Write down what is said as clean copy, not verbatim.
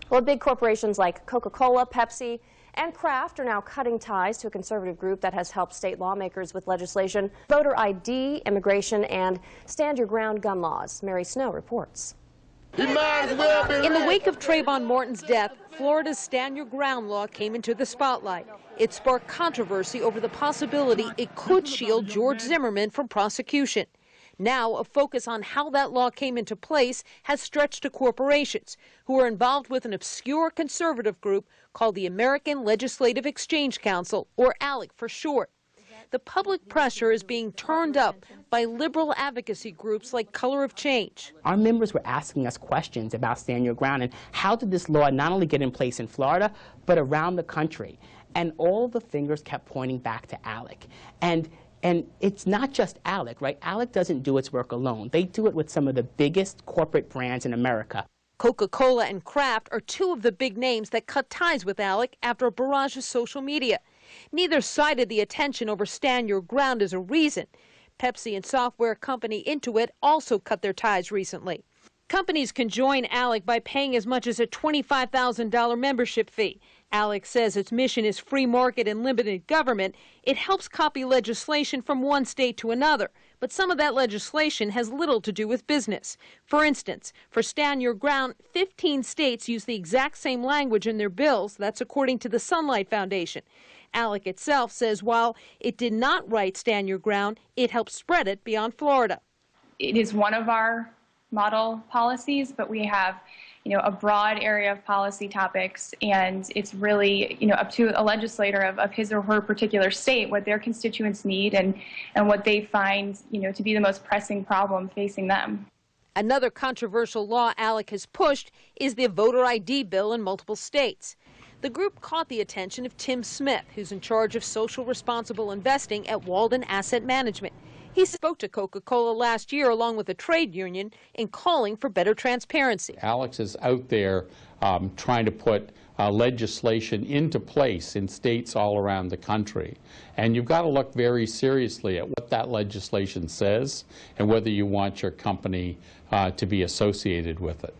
Well, big corporations like Coca-Cola, Pepsi, and Kraft are now cutting ties to a conservative group that has helped state lawmakers with legislation, voter ID, immigration, and stand your ground gun laws. Mary Snow reports. In the wake of Trayvon Martin's death, Florida's Stand Your Ground law came into the spotlight. It sparked controversy over the possibility it could shield George Zimmerman from prosecution. Now, a focus on how that law came into place has stretched to corporations who are involved with an obscure conservative group called the American Legislative Exchange Council, or ALEC for short. The public pressure is being turned up by liberal advocacy groups like Color of Change. Our members were asking us questions about Stand Your Ground and how did this law not only get in place in Florida, but around the country. And all the fingers kept pointing back to ALEC. And it's not just ALEC, right? ALEC doesn't do its work alone. They do it with some of the biggest corporate brands in America. Coca-Cola and Kraft are two of the big names that cut ties with ALEC after a barrage of social media. Neither cited the attention over Stand Your Ground as a reason. Pepsi and software company Intuit also cut their ties recently. Companies can join ALEC by paying as much as a $25,000 membership fee. ALEC says its mission is free market and limited government. It helps copy legislation from one state to another, but some of that legislation has little to do with business. For instance, for Stand Your Ground, 15 states use the exact same language in their bills. That's according to the SunlightFoundation. ALEC itself says while it did not write Stand Your Ground, it helped spread it beyond Florida. It is one of our model policies, but we have, a broad area of policy topics, and it's really, up to a legislator of his or her particular state what their constituents need and what they find, to be the most pressing problem facing them. Another controversial law ALEC has pushed is the voter ID bill in multiple states. The group caught the attention of Tim Smith, who's in charge of social responsible investing at Walden Asset Management. He spoke to Coca-Cola last year along with a trade union in calling for better transparency. Alex is out there trying to put legislation into place in states all around the country. And you've got to look very seriously at what that legislation says and whether you want your company to be associated with it.